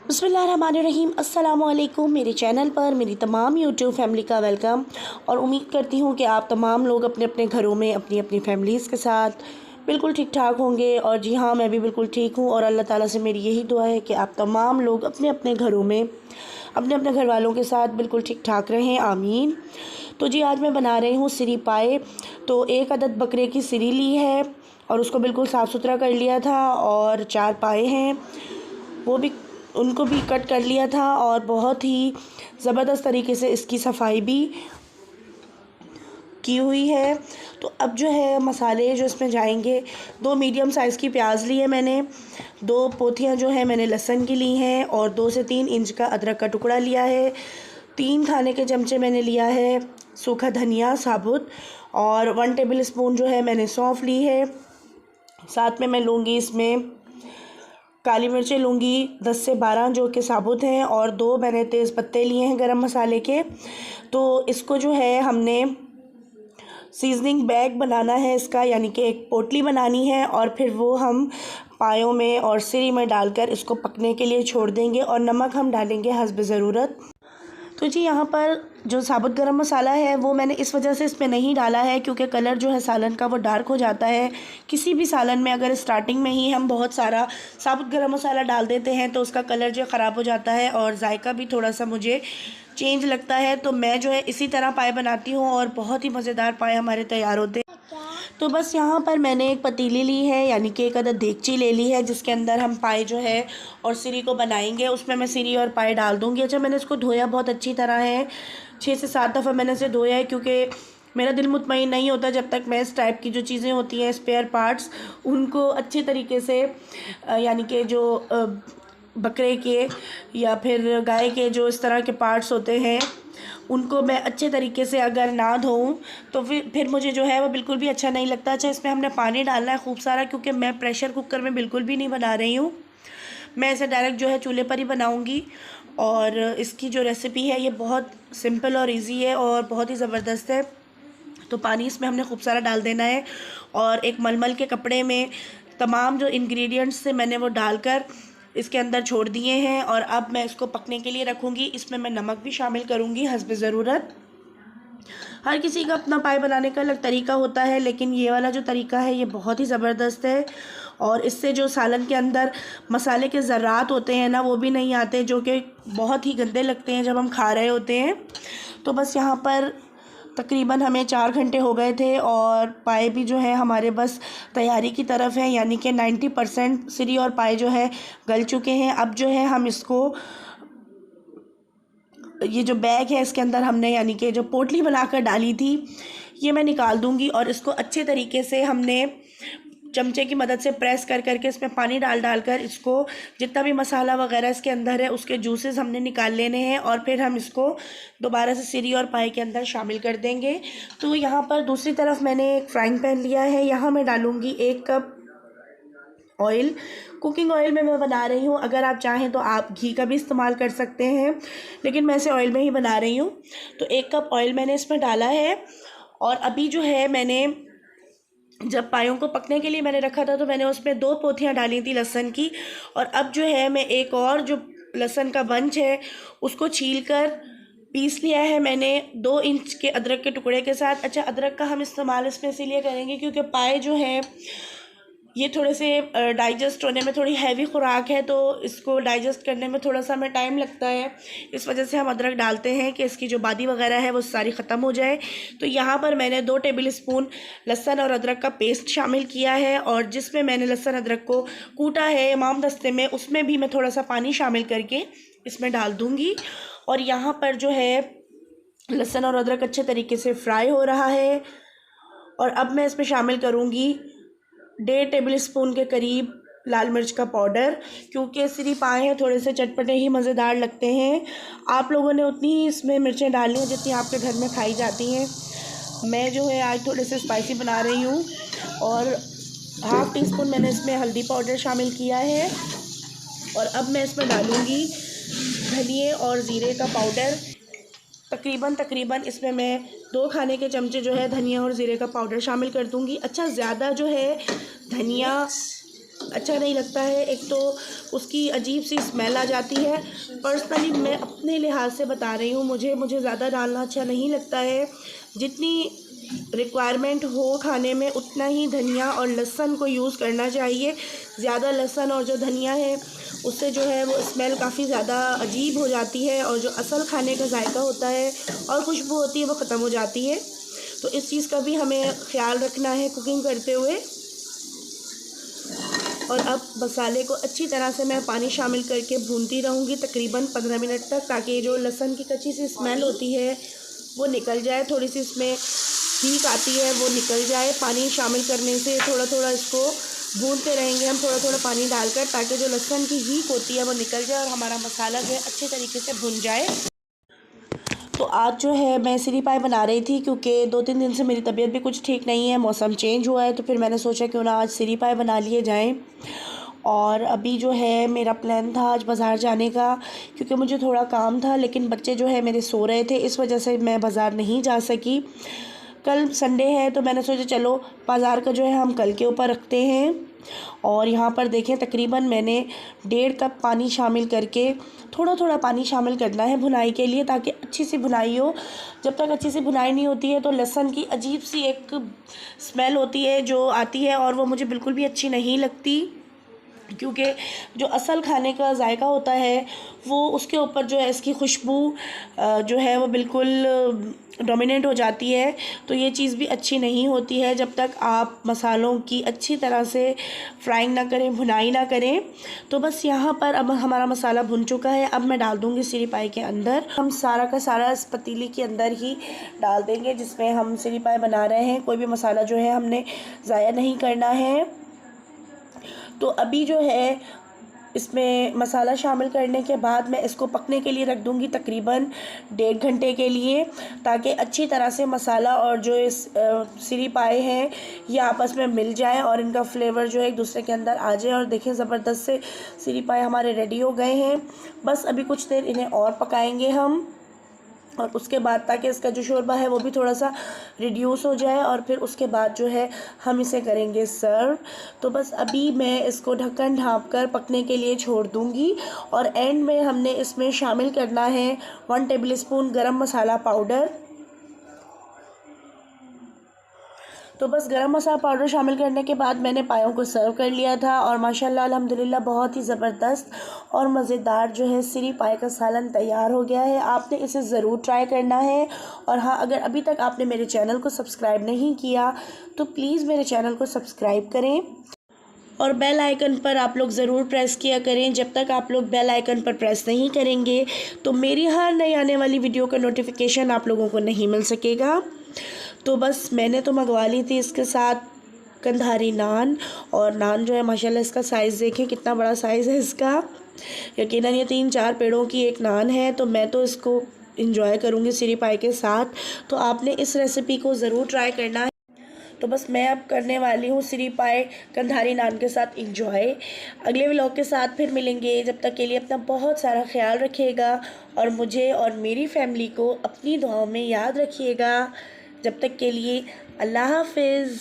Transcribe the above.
बिस्मिल्लाहिर्रहमानिर्रहीम। अस्सलामुअलैकुम। मेरे चैनल पर मेरी तमाम यूट्यूब फैमिली का वेलकम। और उम्मीद करती हूँ कि आप तमाम लोग अपने अपने घरों में अपनी अपनी फैमिलीज़ के साथ बिल्कुल ठीक ठाक होंगे। और जी हाँ, मैं भी बिल्कुल ठीक हूँ और अल्लाह ताला से मेरी यही दुआ है कि आप तमाम लोग अपने अपने घरों में अपने अपने घर वालों के साथ बिल्कुल ठीक ठाक रहें, आमीन। तो जी आज मैं बना रही हूँ सिरी पाए। तो एक अदद बकरे की सिरी ली है और उसको बिल्कुल साफ़ सुथरा कर लिया था, और 4 पाए हैं वो भी उनको भी कट कर लिया था, और बहुत ही ज़बरदस्त तरीके से इसकी सफाई भी की हुई है। तो अब जो है मसाले जो इसमें जाएंगे, 2 मीडियम साइज़ की प्याज ली है मैंने, 2 पोथियाँ जो है मैंने लहसुन की ली हैं, और 2 से 3 इंच का अदरक का टुकड़ा लिया है। 3 खाने के चमचे मैंने लिया है सूखा धनिया साबुत, और 1 टेबल स्पून जो है मैंने सौंफ ली है। साथ में मैं लूँगी इसमें काली मिर्चें लूँगी 10 से 12 जो कि साबुत हैं, और 2 मैंने तेज़ पत्ते लिए हैं गरम मसाले के। तो इसको जो है हमने सीजनिंग बैग बनाना है इसका, यानी कि एक पोटली बनानी है, और फिर वो हम पायों में और सिरी में डालकर इसको पकने के लिए छोड़ देंगे, और नमक हम डालेंगे हस्ब ज़रूरत। तो जी यहाँ पर जो साबुत गरम मसाला है वो मैंने इस वजह से इसमें नहीं डाला है क्योंकि कलर जो है सालन का वो डार्क हो जाता है। किसी भी सालन में अगर स्टार्टिंग में ही हम बहुत सारा साबुत गरम मसाला डाल देते हैं तो उसका कलर जो ख़राब हो जाता है और जायका भी थोड़ा सा मुझे चेंज लगता है। तो मैं जो है इसी तरह पाए बनाती हूँ और बहुत ही मज़ेदार पाए हमारे तैयार होते हैं। तो बस यहाँ पर मैंने एक पतीली ली है, यानी कि एक अदद देगची ले ली है, जिसके अंदर हम पाए जो है और सिरी को बनाएंगे। उसमें मैं सिरी और पाए डाल दूँगी। अच्छा, मैंने इसको धोया बहुत अच्छी तरह है, 6 से 7 दफ़ा मैंने इसे धोया है, क्योंकि मेरा दिल मुतमईन नहीं होता जब तक मैं इस टाइप की जो चीज़ें होती हैं स्पेयर पार्ट्स उनको अच्छे तरीके से यानी कि जो बकरे के या फिर गाय के जो इस तरह के पार्ट्स होते हैं उनको मैं अच्छे तरीके से अगर ना धोऊं तो फिर मुझे जो है वो बिल्कुल भी अच्छा नहीं लगता। अच्छा, इसमें हमने पानी डालना है खूब सारा, क्योंकि मैं प्रेशर कुकर में बिल्कुल भी नहीं बना रही हूँ। मैं इसे डायरेक्ट जो है चूल्हे पर ही बनाऊँगी। और इसकी जो रेसिपी है ये बहुत सिंपल और इजी है और बहुत ही ज़बरदस्त है। तो पानी इसमें हमने खूब सारा डाल देना है, और एक मलमल के कपड़े में तमाम जो इंग्रेडिएंट्स थे मैंने वो डालकर इसके अंदर छोड़ दिए हैं। और अब मैं इसको पकने के लिए रखूँगी। इसमें मैं नमक भी शामिल करूँगी हस्ब ज़रूरत। हर किसी का अपना पाए बनाने का अलग तरीका होता है, लेकिन ये वाला जो तरीका है ये बहुत ही ज़बरदस्त है, और इससे जो सालन के अंदर मसाले के ज़र्रात होते हैं ना वो भी नहीं आते, जो कि बहुत ही गंदे लगते हैं जब हम खा रहे होते हैं। तो बस यहाँ पर तकरीबन हमें 4 घंटे हो गए थे और पाए भी जो है हमारे बस तैयारी की तरफ है, यानी कि 90% सिरी और पाए जो है गल चुके हैं। अब जो है हम इसको ये जो बैग है इसके अंदर हमने यानी कि जो पोटली बनाकर डाली थी ये मैं निकाल दूंगी, और इसको अच्छे तरीके से हमने चमचे की मदद से प्रेस कर करके इसमें पानी डाल डालकर इसको जितना भी मसाला वगैरह इसके अंदर है उसके जूसेस हमने निकाल लेने हैं, और फिर हम इसको दोबारा से सिरी और पाए के अंदर शामिल कर देंगे। तो यहाँ पर दूसरी तरफ मैंने एक फ्राइंग पैन लिया है, यहाँ मैं डालूँगी 1 कप ऑयल। कुकिंग ऑयल में मैं बना रही हूँ, अगर आप चाहें तो आप घी का भी इस्तेमाल कर सकते हैं, लेकिन मैं इसे ऑयल में ही बना रही हूँ। तो 1 कप ऑयल मैंने इसमें डाला है, और अभी जो है मैंने जब पायों को पकने के लिए मैंने रखा था तो मैंने उसमें 2 पोथियाँ डाली थी लहसुन की, और अब जो है मैं एक और जो लहसुन का बंच है उसको छील कर पीस लिया है मैंने 2 इंच के अदरक के टुकड़े के साथ। अच्छा, अदरक का हम इस्तेमाल इसमें इसीलिए करेंगे क्योंकि पाए जो है ये थोड़े से डाइजेस्ट होने में थोड़ी हैवी खुराक है, तो इसको डाइजेस्ट करने में थोड़ा सा हमें टाइम लगता है। इस वजह से हम अदरक डालते हैं कि इसकी जो बादी वगैरह है वो सारी ख़त्म हो जाए। तो यहाँ पर मैंने 2 टेबल स्पून लहसुन और अदरक का पेस्ट शामिल किया है, और जिसमें मैंने लहसुन अदरक को कूटा है इमाम दस्ते में उसमें भी मैं थोड़ा सा पानी शामिल करके इसमें डाल दूँगी। और यहाँ पर जो है लहसुन और अदरक अच्छे तरीके से फ्राई हो रहा है, और अब मैं इसमें शामिल करूँगी 1.5 टेबल स्पून के करीब लाल मिर्च का पाउडर, क्योंकि सिरी पाए हैं थोड़े से चटपटे ही मज़ेदार लगते हैं। आप लोगों ने उतनी ही इसमें मिर्चें डालनी हैं जितनी आपके घर में खाई जाती हैं। मैं जो है आज थोड़े से स्पाइसी बना रही हूँ, और ½ टी स्पून मैंने इसमें हल्दी पाउडर शामिल किया है, और अब मैं इसमें डालूँगी धनिए और ज़ीरे का पाउडर। तकरीबन इसमें मैं 2 खाने के चमचे जो है धनिया और ज़ीरे का पाउडर शामिल कर दूंगी। अच्छा, ज़्यादा जो है धनिया अच्छा नहीं लगता है। एक तो उसकी अजीब सी स्मेल आ जाती है। पर्सनली मैं अपने लिहाज से बता रही हूँ, मुझे ज़्यादा डालना अच्छा नहीं लगता है। जितनी रिक्वायरमेंट हो खाने में उतना ही धनिया और लहसुन को यूज़ करना चाहिए। ज़्यादा लहसुन और जो धनिया है उससे जो है वो स्मेल काफ़ी ज़्यादा अजीब हो जाती है और जो असल खाने का जायका होता है और खुशबू होती है वो ख़त्म हो जाती है। तो इस चीज़ का भी हमें ख्याल रखना है कुकिंग करते हुए। और अब मसाले को अच्छी तरह से मैं पानी शामिल करके भूनती रहूँगी तकरीबन 15 मिनट तक, ताकि जो लहसुन की कच्ची सी स्मेल होती है वो निकल जाए, थोड़ी सी इसमें हीट आती है वो निकल जाए। पानी शामिल करने से थोड़ा थोड़ा इसको भूनते रहेंगे हम, थोड़ा थोड़ा पानी डालकर, ताकि जो लहसुन की हीट होती है वो निकल जाए और हमारा मसाला जो है अच्छे तरीके से भुन जाए। तो आज जो है मैं सिरी पाई बना रही थी, क्योंकि 2-3 दिन से मेरी तबीयत भी कुछ ठीक नहीं है, मौसम चेंज हुआ है, तो फिर मैंने सोचा क्यों ना आज सिरी पाई बना लिए जाएं। और अभी जो है मेरा प्लान था आज बाज़ार जाने का, क्योंकि मुझे थोड़ा काम था, लेकिन बच्चे जो है मेरे सो रहे थे, इस वजह से मैं बाज़ार नहीं जा सकी। कल संडे है तो मैंने सोचा चलो बाज़ार का जो है हम कल के ऊपर रखते हैं। और यहाँ पर देखें तकरीबन मैंने 1.5 कप पानी शामिल करके, थोड़ा थोड़ा पानी शामिल करना है भुनाई के लिए, ताकि अच्छी सी भुनाई हो। जब तक अच्छी सी भुनाई नहीं होती है तो लहसुन की अजीब सी एक स्मेल होती है जो आती है, और वो मुझे बिल्कुल भी अच्छी नहीं लगती, क्योंकि जो असल खाने का जायका होता है वो उसके ऊपर जो है इसकी खुशबू जो है वो बिल्कुल डोमिनेट हो जाती है। तो ये चीज़ भी अच्छी नहीं होती है जब तक आप मसालों की अच्छी तरह से फ्राइंग ना करें, भुनाई ना करें। तो बस यहाँ पर अब हमारा मसाला भुन चुका है। अब मैं डाल दूँगी सिरी पाई के अंदर। हम सारा का सारा इस पतीली के अंदर ही डाल देंगे जिसमें हम सिरी पाई बना रहे हैं। कोई भी मसाला जो है हमने ज़ाया नहीं करना है। तो अभी जो है इसमें मसाला शामिल करने के बाद मैं इसको पकने के लिए रख दूँगी तकरीबन 1.5 घंटे के लिए, ताकि अच्छी तरह से मसाला और जो इस सिरी पाए हैं ये आपस में मिल जाए और इनका फ्लेवर जो है एक दूसरे के अंदर आ जाए। और देखिए ज़बरदस्त से सिरी पाए हमारे रेडी हो गए हैं। बस अभी कुछ देर इन्हें और पकाएंगे हम, और उसके बाद ताकि इसका जो शोरबा है वो भी थोड़ा सा रिड्यूस हो जाए, और फिर उसके बाद जो है हम इसे करेंगे सर्व। तो बस अभी मैं इसको ढक्कन ढाँप कर पकने के लिए छोड़ दूँगी। और एंड में हमने इसमें शामिल करना है 1 टेबलस्पून गरम मसाला पाउडर। तो बस गरम मसाला पाउडर शामिल करने के बाद मैंने पायों को सर्व कर लिया था, और माशाल्लाह अल्हम्दुलिल्लाह बहुत ही ज़बरदस्त और मज़ेदार जो है सिरी पाए का सालन तैयार हो गया है। आपने इसे ज़रूर ट्राई करना है। और हाँ, अगर अभी तक आपने मेरे चैनल को सब्सक्राइब नहीं किया तो प्लीज़ मेरे चैनल को सब्सक्राइब करें, और बेल आइकन पर आप लोग ज़रूर प्रेस किया करें। जब तक आप लोग बेल आइकन पर प्रेस नहीं करेंगे तो मेरी हर नई आने वाली वीडियो का नोटिफिकेशन आप लोगों को नहीं मिल सकेगा। तो बस मैंने तो मंगवा ली थी इसके साथ कंधारी नान, और नान जो है माशाल्लाह इसका साइज़ देखें कितना बड़ा साइज़ है इसका। यकीनन ये 3-4 पेड़ों की एक नान है। तो मैं तो इसको इंजॉय करूँगी सिरी पाई के साथ। तो आपने इस रेसिपी को ज़रूर ट्राई करना है। तो बस मैं अब करने वाली हूँ सिरी पाए कंधारी नान के साथ इंजॉय। अगले व्लॉग के साथ फिर मिलेंगे। जब तक के लिए अपना बहुत सारा ख्याल रखिएगा, और मुझे और मेरी फैमिली को अपनी दुआओं में याद रखिएगा। जब तक के लिए अल्लाह हाफ़िज़।